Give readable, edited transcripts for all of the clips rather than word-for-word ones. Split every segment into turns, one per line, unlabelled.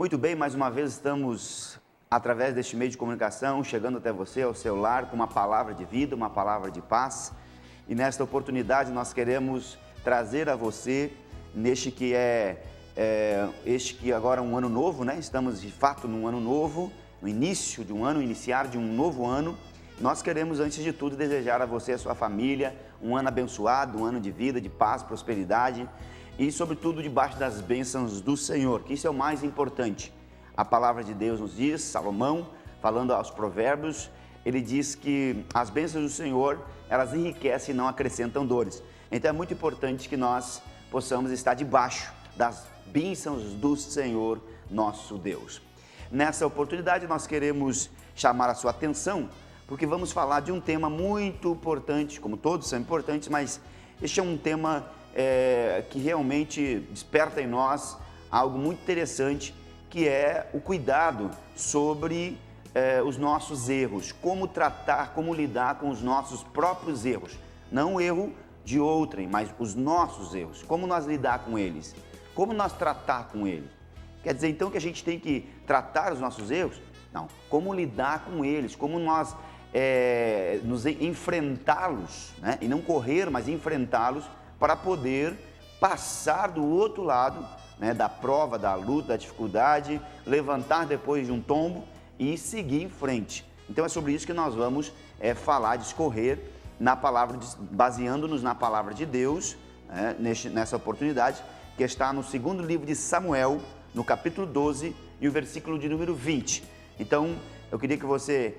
Muito bem, mais uma vez estamos, através deste meio de comunicação, chegando até você, ao seu lar, com uma palavra de vida, uma palavra de paz. E nesta oportunidade nós queremos trazer a você, neste que agora é um ano novo, né? Estamos de fato num ano novo, no início de um ano, iniciar de um novo ano. Nós queremos, antes de tudo, desejar a você e a sua família um ano abençoado, um ano de vida, de paz, prosperidade e, sobretudo, debaixo das bênçãos do Senhor, que isso é o mais importante. A palavra de Deus nos diz, Salomão, falando aos provérbios, ele diz que as bênçãos do Senhor, elas enriquecem e não acrescentam dores. Então é muito importante que nós possamos estar debaixo das bênçãos do Senhor, nosso Deus. Nessa oportunidade nós queremos chamar a sua atenção, porque vamos falar de um tema muito importante, como todos são importantes, mas este é um tema que realmente desperta em nós algo muito interessante, que é o cuidado sobre os nossos erros, como tratar, como lidar com os nossos próprios erros, não o erro de outrem, mas os nossos erros, como nós lidar com eles, como nós tratar com eles. Quer dizer então que a gente tem que tratar os nossos erros? Não, como lidar com eles, como nós nos enfrentá-los, né? E não correr, mas enfrentá-los para poder passar do outro lado, né? Da prova, da luta, da dificuldade, levantar depois de um tombo e seguir em frente. Então é sobre isso que nós vamos falar, discorrer na palavra, baseando-nos na palavra de Deus, né? Nessa oportunidade, que está no segundo livro de Samuel, no capítulo 12 e o versículo de número 20. Então, eu queria que você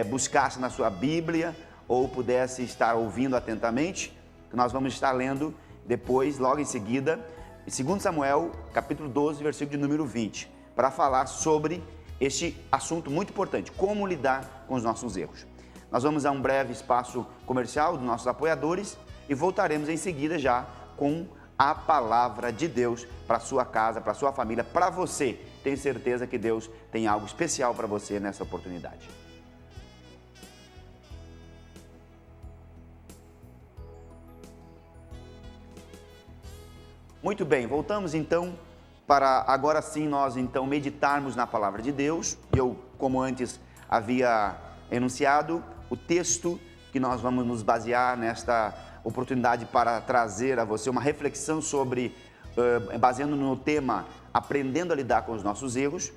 buscasse na sua Bíblia ou pudesse estar ouvindo atentamente, que nós vamos estar lendo depois, logo em seguida, 2 Samuel, capítulo 12, versículo de número 20, para falar sobre este assunto muito importante, como lidar com os nossos erros. Nós vamos a um breve espaço comercial dos nossos apoiadores e voltaremos em seguida já com a palavra de Deus para a sua casa, para a sua família, para você. Tenho certeza que Deus tem algo especial para você nessa oportunidade. Muito bem, voltamos então para agora sim nós então meditarmos na palavra de Deus. Eu, como antes havia enunciado, o texto que nós vamos nos basear nesta oportunidade para trazer a você uma reflexão sobre, baseando no tema Aprendendo a lidar com os nossos erros,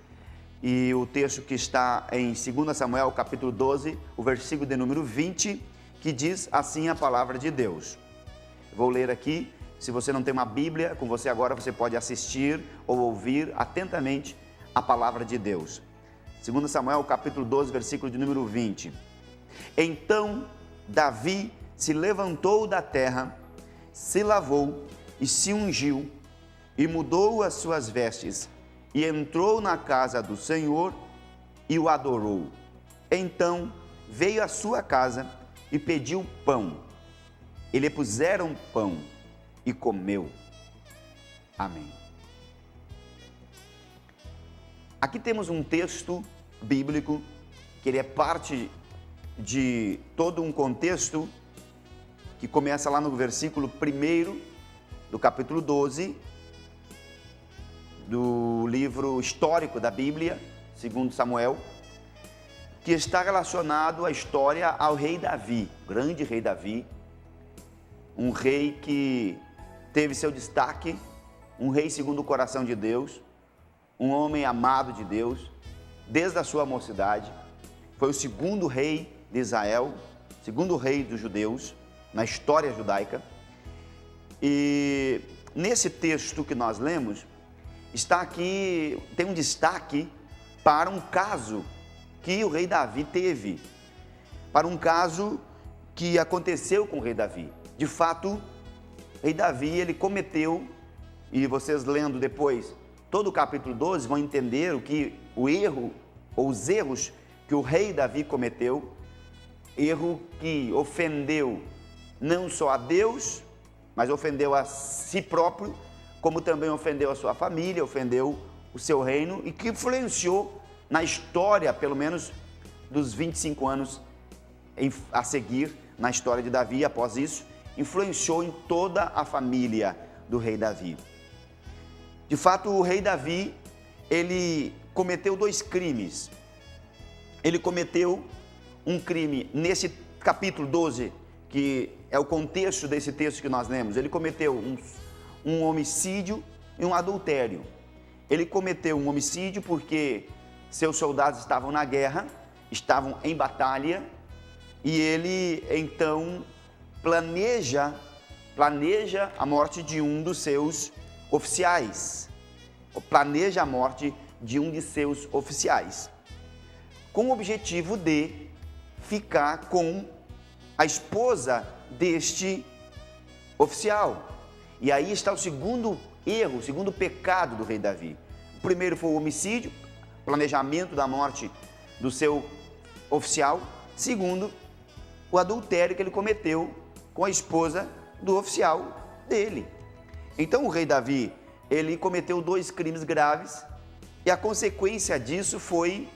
e o texto que está em 2 Samuel, capítulo 12, o versículo de número 20, que diz assim a palavra de Deus. Vou ler aqui, se você não tem uma Bíblia com você agora, você pode assistir ou ouvir atentamente a palavra de Deus. 2 Samuel, capítulo 12, versículo de número 20. Então Davi se levantou da terra, se lavou e se ungiu, e mudou as suas vestes, e entrou na casa do Senhor e o adorou. Então veio à sua casa e pediu pão. E lhe puseram pão e comeu. Amém. Aqui temos um texto bíblico, que ele é parte de todo um contexto, que começa lá no versículo 1 do capítulo 12, do livro histórico da Bíblia, 2 Samuel, que está relacionado à história ao rei Davi, grande rei Davi, um rei que teve seu destaque, um rei segundo o coração de Deus, um homem amado de Deus, desde a sua mocidade, foi o segundo rei de Israel, segundo rei dos judeus, na história judaica. E nesse texto que nós lemos, está aqui, tem um destaque para um caso que o rei Davi teve, para um caso que aconteceu com o rei Davi. De fato, o rei Davi, ele cometeu, e vocês lendo depois todo o capítulo 12 vão entender o erro, ou os erros que o rei Davi cometeu, erro que ofendeu não só a Deus, mas ofendeu a si próprio, como também ofendeu a sua família, ofendeu o seu reino e que influenciou na história, pelo menos dos 25 anos a seguir, na história de Davi. Após isso, influenciou em toda a família do rei Davi. De fato, o rei Davi, ele cometeu 2 crimes. Ele cometeu um crime nesse capítulo 12, que é o contexto desse texto que nós lemos. Ele cometeu um homicídio e um adultério. Ele cometeu um homicídio porque seus soldados estavam na guerra, estavam em batalha, e ele então planeja a morte de um dos seus oficiais. Planeja a morte de um de seus oficiais, com o objetivo de ficar com a esposa deste oficial. E aí está o segundo erro, o segundo pecado do rei Davi. O primeiro foi o homicídio, planejamento da morte do seu oficial. Segundo, o adultério que ele cometeu com a esposa do oficial dele. Então o rei Davi, ele cometeu 2 crimes graves, e a consequência disso foi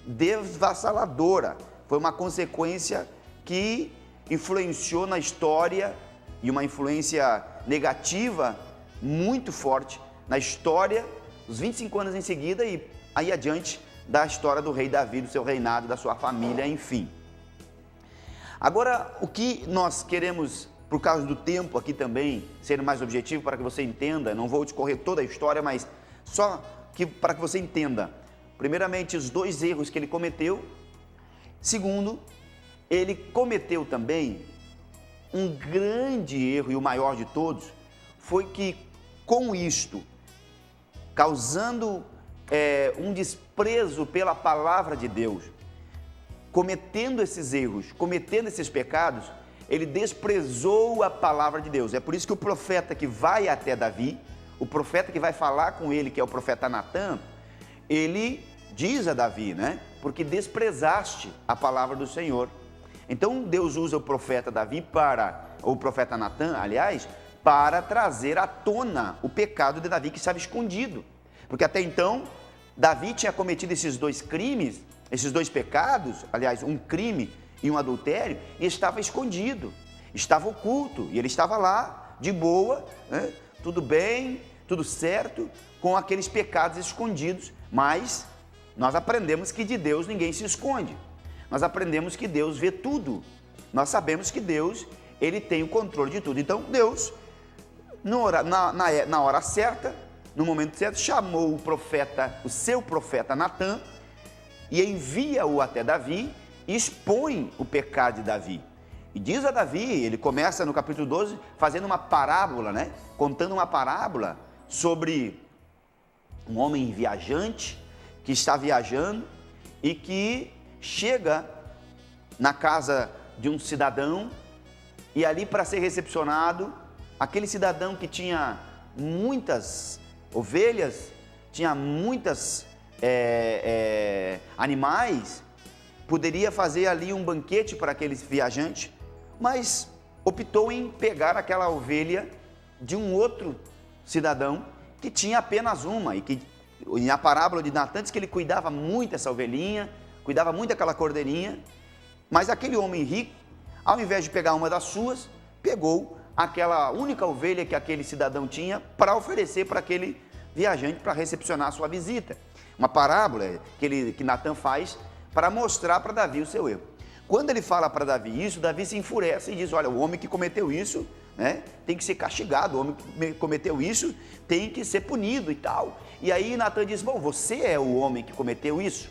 devassaladora. Foi uma consequência que influenciou na história, e uma influência negativa muito forte na história, os 25 anos em seguida e aí adiante da história do rei Davi, do seu reinado, da sua família, enfim. Agora, o que nós queremos, por causa do tempo aqui também, ser mais objetivo para que você entenda, não vou discorrer toda a história, mas só para que você entenda, primeiramente, os 2 erros que ele cometeu. Segundo, ele cometeu também um grande erro, e o maior de todos, foi que com isto, causando um desprezo pela palavra de Deus, cometendo esses erros, cometendo esses pecados, ele desprezou a palavra de Deus. É por isso que o profeta que vai até Davi, o profeta que vai falar com ele, que é o profeta Natã, ele diz a Davi, né? Porque desprezaste a palavra do Senhor. Então Deus usa o profeta Davi o profeta Natã, aliás, para trazer à tona o pecado de Davi que estava escondido. Porque até então, Davi tinha cometido esses 2 crimes, esses 2 pecados, aliás, um crime e um adultério, e estava escondido, estava oculto, e ele estava lá, de boa, né? Tudo bem, tudo certo, com aqueles pecados escondidos, mas nós aprendemos que de Deus ninguém se esconde, nós aprendemos que Deus vê tudo, nós sabemos que Deus, ele tem o controle de tudo. Então Deus, na hora certa, no momento certo, chamou o seu profeta Natã, e envia-o até Davi, e expõe o pecado de Davi. E diz a Davi, ele começa no capítulo 12, fazendo uma parábola, né? Contando uma parábola sobre um homem viajante, que está viajando, e que chega na casa de um cidadão, e ali para ser recepcionado, aquele cidadão que tinha muitas ovelhas, tinha muitas animais, poderia fazer ali um banquete para aquele viajante, mas optou em pegar aquela ovelha de um outro cidadão que tinha apenas uma, e que na parábola de Natã diz que ele cuidava muito dessa ovelhinha, cuidava muito daquela cordeirinha, mas aquele homem rico, ao invés de pegar uma das suas, pegou aquela única ovelha que aquele cidadão tinha para oferecer para aquele viajante, para recepcionar a sua visita. Uma parábola que Natã faz para mostrar para Davi o seu erro. Quando ele fala para Davi isso, Davi se enfurece e diz: olha, o homem que cometeu isso, né, tem que ser castigado, o homem que cometeu isso tem que ser punido e tal. E aí Natã diz: bom, você é o homem que cometeu isso?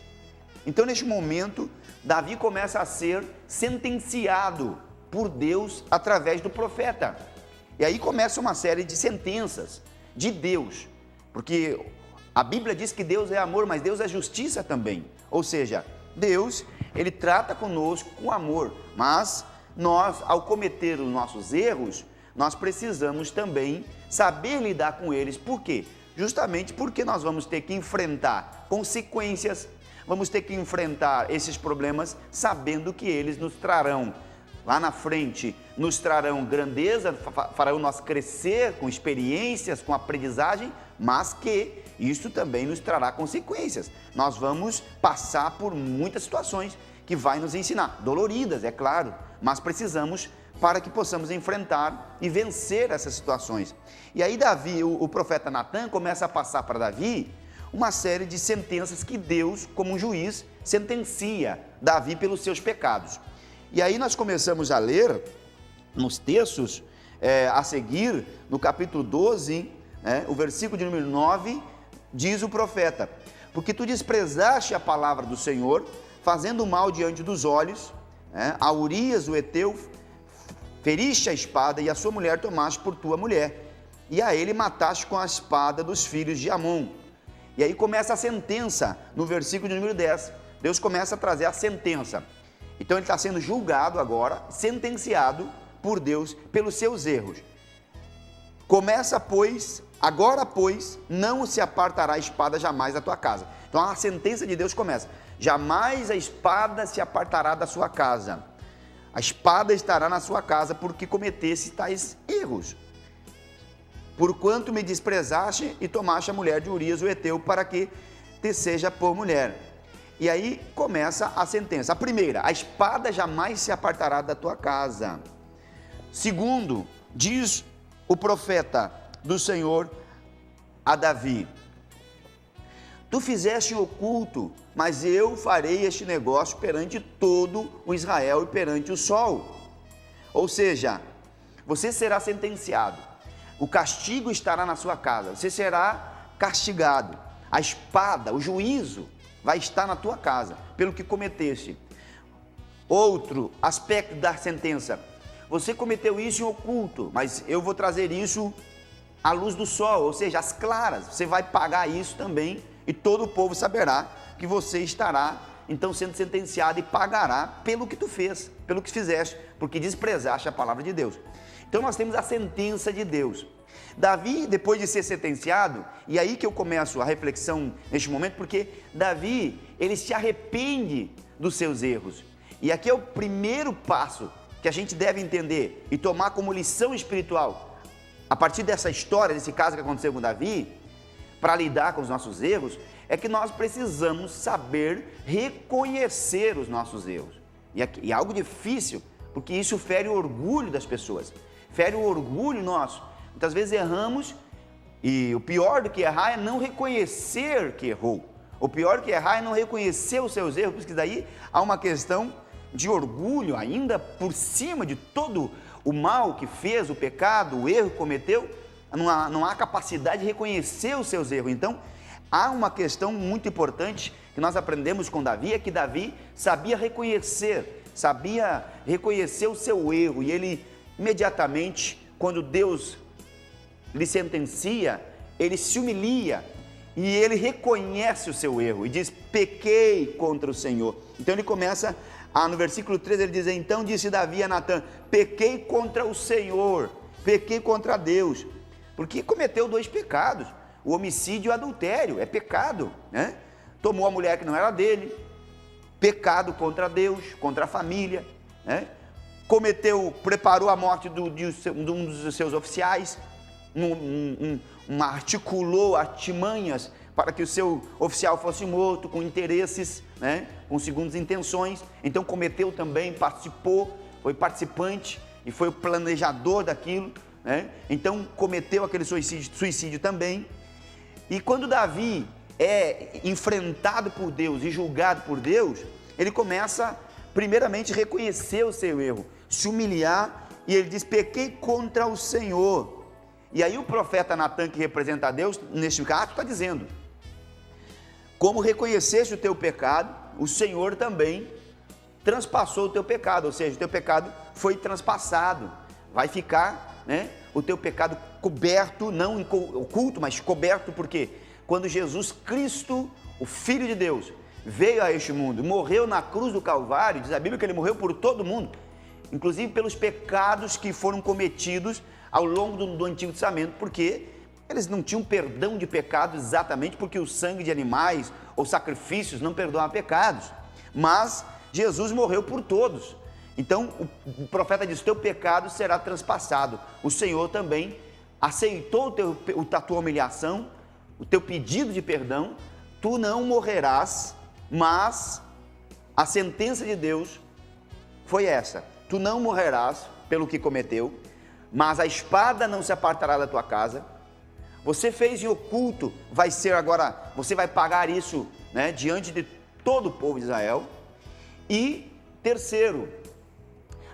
Então, neste momento, Davi começa a ser sentenciado por Deus através do profeta. E aí começa uma série de sentenças de Deus, porque a Bíblia diz que Deus é amor, mas Deus é justiça também. Ou seja, Deus, ele trata conosco com amor, mas nós, ao cometer os nossos erros, nós precisamos também saber lidar com eles. Por quê? Justamente porque nós vamos ter que enfrentar consequências, vamos ter que enfrentar esses problemas sabendo que eles nos trarão lá na frente, nos trarão grandeza, farão nós crescer com experiências, com aprendizagem, mas que isso também nos trará consequências. Nós vamos passar por muitas situações que vai nos ensinar, doloridas, é claro, mas precisamos para que possamos enfrentar e vencer essas situações. E aí Davi, o profeta Natã, começa a passar para Davi uma série de sentenças que Deus, como um juiz, sentencia Davi pelos seus pecados. E aí nós começamos a ler nos textos a seguir, no capítulo 12, o versículo de número 9, diz o profeta: porque tu desprezaste a palavra do Senhor, fazendo mal diante dos olhos, a Urias o Heteu, feriste a espada, e a sua mulher tomaste por tua mulher, e a ele mataste com a espada dos filhos de Amon. E aí começa a sentença, no versículo de número 10, Deus começa a trazer a sentença. Então ele está sendo julgado agora, sentenciado por Deus pelos seus erros. Começa, pois, agora, pois, não se apartará a espada jamais da tua casa. Então a sentença de Deus começa: jamais a espada se apartará da sua casa. A espada estará na sua casa, porque cometeste tais erros. Porquanto me desprezaste e tomaste a mulher de Urias o Heteu, para que te seja por mulher. E aí começa a sentença. A primeira: a espada jamais se apartará da tua casa. Segundo, diz o profeta do Senhor a Davi: tu fizeste em oculto, mas eu farei este negócio perante todo o Israel e perante o sol. Ou seja, você será sentenciado, o castigo estará na sua casa, você será castigado, a espada, o juízo vai estar na tua casa, pelo que cometeste. Outro aspecto da sentença: você cometeu isso em oculto, mas eu vou trazer isso à luz do sol, ou seja, às claras, você vai pagar isso também, e todo o povo saberá que você estará então sendo sentenciado e pagará pelo que tu fez, pelo que fizeste, porque desprezaste a palavra de Deus. Então nós temos a sentença de Deus. Davi, depois de ser sentenciado, e aí que eu começo a reflexão neste momento, porque Davi, ele se arrepende dos seus erros, e aqui é o primeiro passo que a gente deve entender e tomar como lição espiritual, a partir dessa história, desse caso que aconteceu com Davi, para lidar com os nossos erros, é que nós precisamos saber reconhecer os nossos erros. E é algo difícil, porque isso fere o orgulho das pessoas, fere o orgulho nosso. Muitas vezes erramos, e o pior do que errar é não reconhecer que errou. O pior do que errar é não reconhecer os seus erros, porque daí há uma questão de orgulho ainda por cima de todo o mal que fez, o pecado, o erro que cometeu. Não há capacidade de reconhecer os seus erros. Então há uma questão muito importante que nós aprendemos com Davi, é que Davi sabia reconhecer o seu erro, e ele imediatamente, quando Deus lhe sentencia, ele se humilia e ele reconhece o seu erro e diz: pequei contra o Senhor. Então ele começa no versículo 13, ele diz: então disse Davi a Natã: pequei contra o Senhor, pequei contra Deus, porque cometeu 2 pecados, o homicídio e o adultério, é pecado, né? Tomou a mulher que não era dele, pecado contra Deus, contra a família, né? Preparou a morte de um dos seus oficiais, articulou artimanhas para que o seu oficial fosse morto, com interesses, né? Com segundas intenções. Então cometeu também, participou, foi participante e foi o planejador daquilo, né? Então cometeu aquele suicídio também. E quando Davi é enfrentado por Deus e julgado por Deus, ele começa primeiramente a reconhecer o seu erro, se humilhar, e ele diz: pequei contra o Senhor. E aí o profeta Natã, que representa a Deus, neste caso está dizendo: como reconheceste o teu pecado, o Senhor também transpassou o teu pecado, ou seja, o teu pecado foi transpassado, vai ficar, né, o teu pecado coberto, não oculto, mas coberto, porque quando Jesus Cristo, o Filho de Deus, veio a este mundo, morreu na cruz do Calvário, diz a Bíblia que ele morreu por todo mundo, inclusive pelos pecados que foram cometidos ao longo do Antigo Testamento, porque eles não tinham perdão de pecados exatamente porque o sangue de animais ou sacrifícios não perdoam pecados, mas Jesus morreu por todos. Então o profeta diz: teu pecado será transpassado. O Senhor também aceitou a tua humilhação, o teu pedido de perdão. Tu não morrerás, mas a sentença de Deus foi essa: tu não morrerás pelo que cometeu, mas a espada não se apartará da tua casa, você fez em oculto, vai ser agora, você vai pagar isso, né, diante de todo o povo de Israel. E terceiro,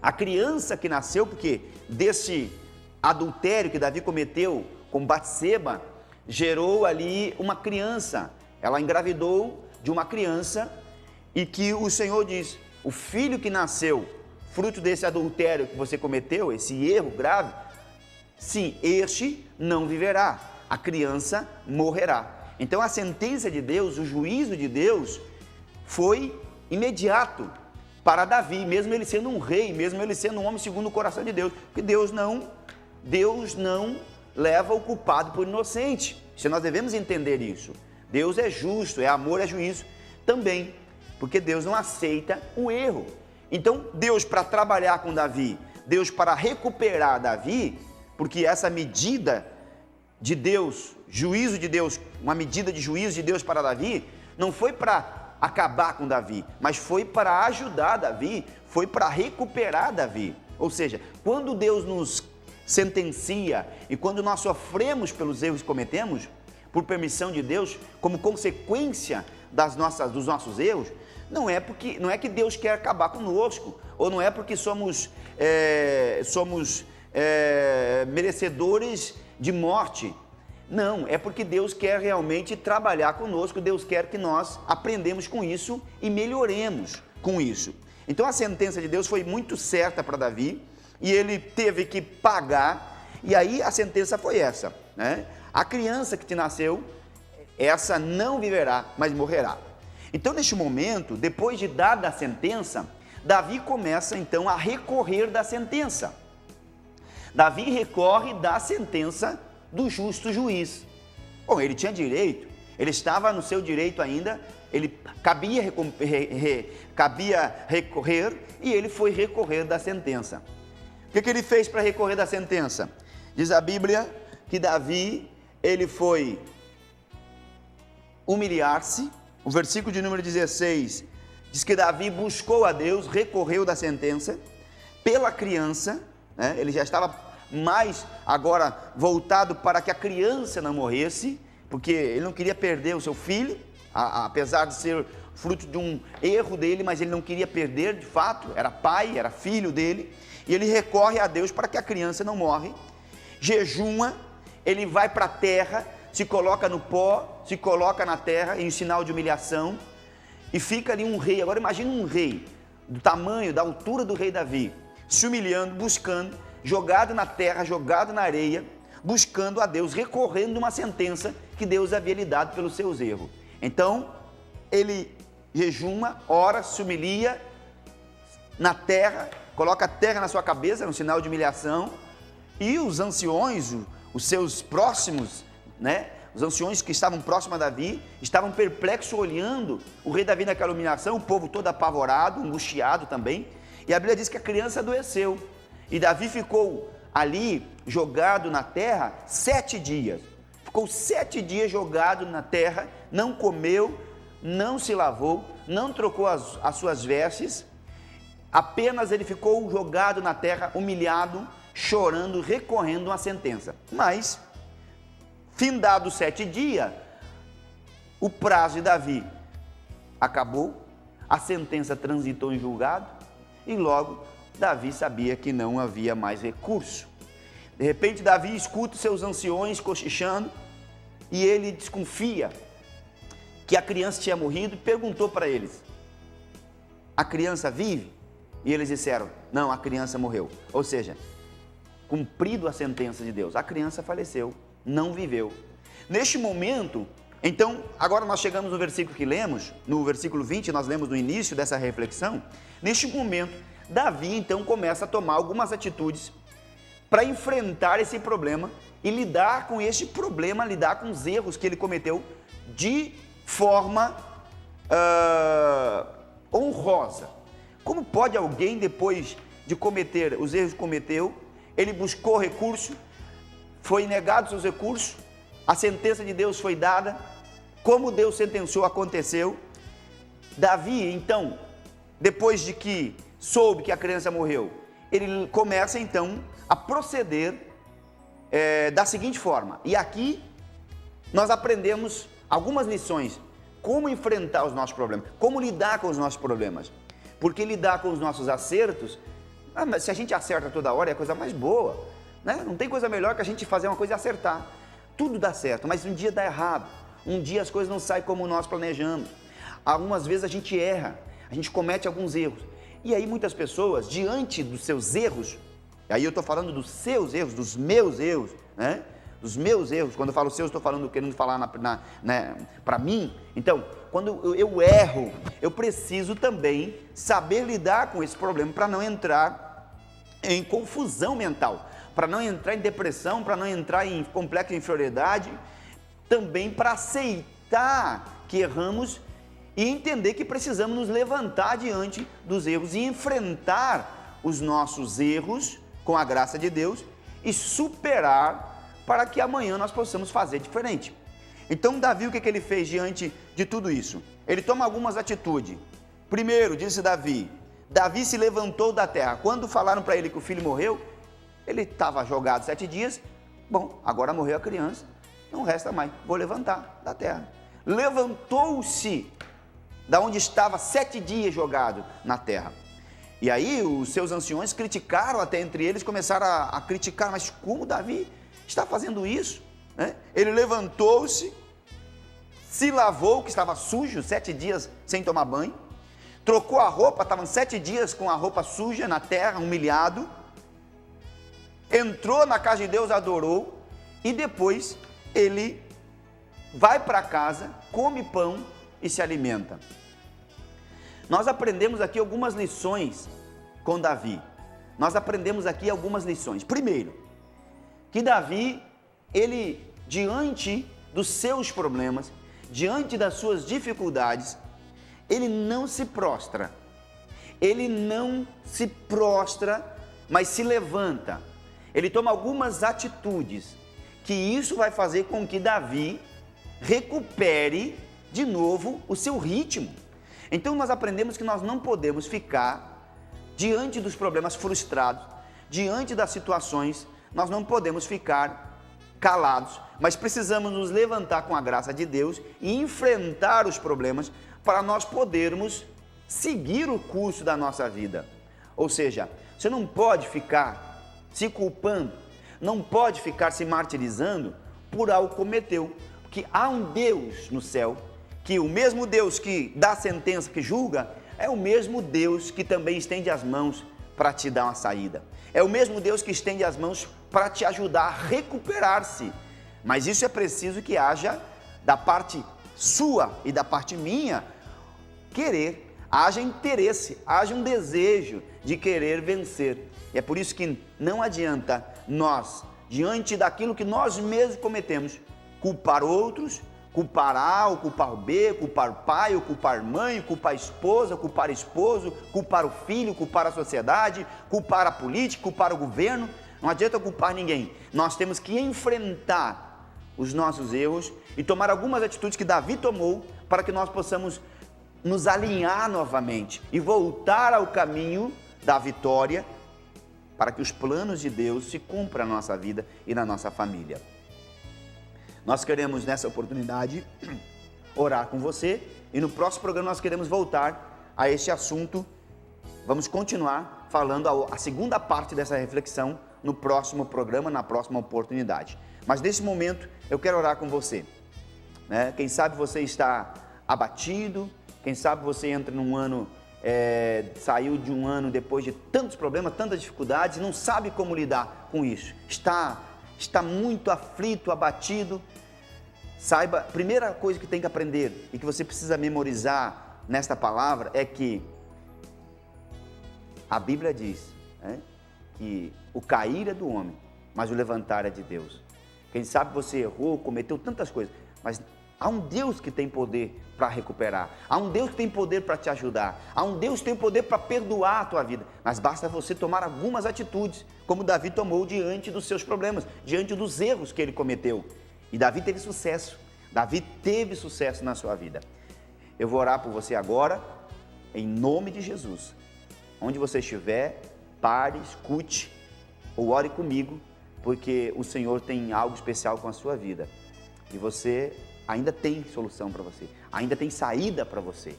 a criança que nasceu, porque desse adultério que Davi cometeu com Batseba, gerou ali uma criança, ela engravidou de uma criança, e que o Senhor diz, o filho que nasceu, fruto desse adultério que você cometeu, esse erro grave, sim, este não viverá, a criança morrerá. Então a sentença de Deus, o juízo de Deus, foi imediato para Davi, mesmo ele sendo um rei, mesmo ele sendo um homem segundo o coração de Deus, porque Deus não leva o culpado por inocente. Se nós devemos entender isso, Deus é justo, é amor, é juízo também, porque Deus não aceita o erro. Então Deus, para trabalhar com Davi, Deus para recuperar Davi, porque essa medida de Deus, juízo de Deus, uma medida de juízo de Deus para Davi, não foi para acabar com Davi, mas foi para ajudar Davi, foi para recuperar Davi. Ou seja, quando Deus nos sentencia e quando nós sofremos pelos erros que cometemos, por permissão de Deus, como consequência dos nossos erros, não é que Deus quer acabar conosco, ou não é porque somos merecedores de morte. Não, é porque Deus quer realmente trabalhar conosco, Deus quer que nós aprendemos com isso e melhoremos com isso. Então a sentença de Deus foi muito certa para Davi, e ele teve que pagar, e aí a sentença foi essa, né? A criança que te nasceu, essa não viverá, mas morrerá. Então neste momento, depois de dada a sentença, Davi começa então a recorrer da sentença. Davi recorre da sentença do justo juiz. Bom, ele tinha direito, ele estava no seu direito ainda, ele cabia recorrer, e ele foi recorrer da sentença. O que ele fez para recorrer da sentença? Diz a Bíblia que Davi, ele foi humilhar-se. O versículo de número 16 diz que Davi buscou a Deus, recorreu da sentença pela criança, né? Ele já estava mais agora voltado para que a criança não morresse, porque ele não queria perder o seu filho, apesar de ser fruto de um erro dele, mas ele não queria perder de fato, era pai, era filho dele, e ele recorre a Deus para que a criança não morre, jejuma, ele vai para a terra, se coloca no pó, se coloca na terra em sinal de humilhação, e fica ali um rei. Agora imagina um rei do tamanho, da altura do rei Davi, se humilhando, buscando, jogado na terra, jogado na areia, buscando a Deus, recorrendo uma sentença que Deus havia lhe dado pelos seus erros. Então, ele jejuma, ora, se humilia na terra, coloca a terra na sua cabeça, um sinal de humilhação, e os anciões, os seus próximos, né, os anciões que estavam próximos a Davi, estavam perplexos olhando o rei Davi naquela humilhação, o povo todo apavorado, angustiado também, e a Bíblia diz que a criança adoeceu, e Davi ficou ali jogado na terra 7 dias, ficou 7 dias jogado na terra, não comeu, não se lavou, não trocou as suas vestes, apenas ele ficou jogado na terra, humilhado, chorando, recorrendo uma sentença. Mas, findados 7 dias, o prazo de Davi acabou, a sentença transitou em julgado, e logo Davi sabia que não havia mais recurso. De repente Davi escuta seus anciões cochichando, e ele desconfia que a criança tinha morrido, e perguntou para eles: a criança vive? E eles disseram: não, a criança morreu. Ou seja, cumprido a sentença de Deus, a criança faleceu, não viveu. Neste momento, então, agora nós chegamos no versículo que lemos, no versículo 20, nós lemos no início dessa reflexão. Neste momento, Davi então começa a tomar algumas atitudes para enfrentar esse problema e lidar com este problema, lidar com os erros que ele cometeu de forma honrosa. Como pode alguém, depois de cometer os erros que cometeu, ele buscou recurso, foi negado seus recursos, a sentença de Deus foi dada, como Deus sentenciou aconteceu. Davi, então, depois de que soube que a criança morreu, ele começa então a proceder da seguinte forma, e aqui nós aprendemos algumas lições, como enfrentar os nossos problemas, como lidar com os nossos problemas, porque lidar com os nossos acertos, mas se a gente acerta toda hora é a coisa mais boa, né? Não tem coisa melhor que a gente fazer uma coisa e acertar, tudo dá certo, mas um dia dá errado, um dia as coisas não saem como nós planejamos, algumas vezes a gente erra, a gente comete alguns erros, e aí muitas pessoas, diante dos seus erros, aí eu estou falando dos seus erros, dos meus erros, né? Dos meus erros, quando eu falo seus, estou falando, querendo falar para mim. Então, quando eu erro, eu preciso também saber lidar com esse problema para não entrar em confusão mental, para não entrar em depressão, para não entrar em complexo de inferioridade, também para aceitar que erramos e entender que precisamos nos levantar diante dos erros e enfrentar os nossos erros com a graça de Deus e superar para que amanhã nós possamos fazer diferente. Então Davi, o que ele fez diante de tudo isso? Ele toma algumas atitudes. Primeiro, disse Davi se levantou da terra. Quando falaram para ele que o filho morreu, ele estava jogado 7 dias, bom, agora morreu a criança, não resta mais, vou levantar da terra. Levantou-se da onde estava 7 dias jogado na terra. E aí os seus anciões criticaram, até entre eles começaram a criticar, mas como Davi está fazendo isso, né? Ele levantou-se, se lavou, que estava sujo, 7 dias sem tomar banho, trocou a roupa, estavam 7 dias com a roupa suja na terra, humilhado, entrou na casa de Deus, adorou, e depois ele vai para casa, come pão e se alimenta. Nós aprendemos aqui algumas lições com Davi, Primeiro, que Davi, ele, diante dos seus problemas, diante das suas dificuldades, ele não se prostra, mas se levanta, ele toma algumas atitudes, que isso vai fazer com que Davi recupere de novo o seu ritmo. Então nós aprendemos que nós não podemos ficar diante dos problemas frustrados, diante das situações, nós não podemos ficar calados, mas precisamos nos levantar com a graça de Deus e enfrentar os problemas para nós podermos seguir o curso da nossa vida. Ou seja, você não pode ficar se culpando, não pode ficar se martirizando por algo que cometeu, porque há um Deus no céu, que o mesmo Deus que dá sentença, que julga, é o mesmo Deus que também estende as mãos para te dar uma saída. É o mesmo Deus que estende as mãos para te ajudar a recuperar-se. Mas isso é preciso que haja da parte sua e da parte minha querer, haja interesse, haja um desejo de querer vencer. E é por isso que não adianta nós, diante daquilo que nós mesmos cometemos, culpar outros, culpar A, ou culpar B, culpar o pai, ou culpar mãe, culpar a esposa, culpar esposo, culpar o filho, culpar a sociedade, culpar a política, culpar o governo. Não adianta culpar ninguém. Nós temos que enfrentar os nossos erros e tomar algumas atitudes que Davi tomou para que nós possamos nos alinhar novamente e voltar ao caminho da vitória para que os planos de Deus se cumpram na nossa vida e na nossa família. Nós queremos, nessa oportunidade, orar com você e no próximo programa nós queremos voltar a este assunto. Vamos continuar falando a segunda parte dessa reflexão no próximo programa, na próxima oportunidade. Mas nesse momento eu quero orar com você, né? Quem sabe você está abatido, quem sabe você entra num ano, saiu de um ano depois de tantos problemas, tantas dificuldades, não sabe como lidar com isso, está muito aflito, abatido. Saiba, a primeira coisa que tem que aprender e que você precisa memorizar nesta palavra é que a Bíblia diz, né, que o cair é do homem, mas o levantar é de Deus. Quem sabe você errou, cometeu tantas coisas, mas há um Deus que tem poder para recuperar, há um Deus que tem poder para te ajudar, há um Deus que tem poder para perdoar a tua vida, mas basta você tomar algumas atitudes, como Davi tomou diante dos seus problemas, diante dos erros que ele cometeu. E Davi teve sucesso na sua vida. Eu vou orar por você agora, em nome de Jesus. Onde você estiver, pare, escute ou ore comigo, porque o Senhor tem algo especial com a sua vida. E você ainda tem solução para você, ainda tem saída para você.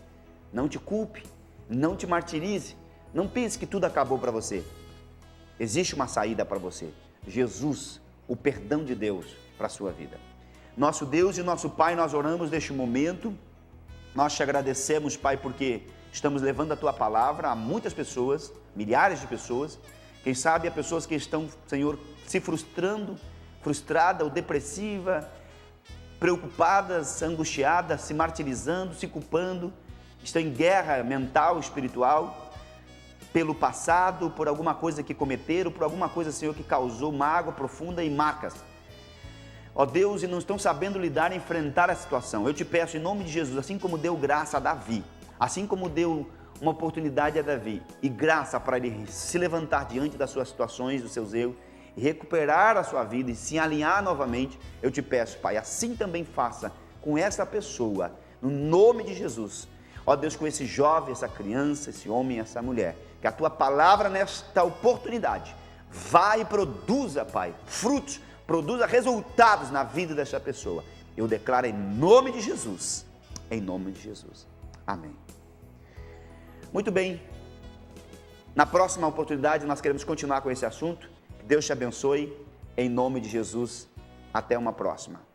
Não te culpe, não te martirize, não pense que tudo acabou para você. Existe uma saída para você. Jesus, o perdão de Deus para a sua vida. Nosso Deus e nosso Pai, nós oramos neste momento. Nós te agradecemos, Pai, porque estamos levando a Tua palavra a muitas pessoas, milhares de pessoas. Quem sabe a pessoas que estão, Senhor, se frustrada ou depressiva, preocupadas, angustiadas, se martirizando, se culpando, estão em guerra mental, espiritual, pelo passado, por alguma coisa que cometeram, por alguma coisa, Senhor, que causou mágoa profunda e marcas. Ó Deus, e não estão sabendo lidar e enfrentar a situação. Eu te peço em nome de Jesus, assim como deu graça a Davi, assim como deu uma oportunidade a Davi e graça para ele se levantar diante das suas situações, dos seus erros, e recuperar a sua vida e se alinhar novamente, eu te peço, Pai, assim também faça com essa pessoa, no nome de Jesus. Ó Deus, com esse jovem, essa criança, esse homem, essa mulher, que a Tua palavra nesta oportunidade vai e produza, Pai, frutos, produza resultados na vida dessa pessoa. Eu declaro em nome de Jesus, em nome de Jesus. Amém. Muito bem, na próxima oportunidade nós queremos continuar com esse assunto. Que Deus te abençoe, em nome de Jesus. Até uma próxima.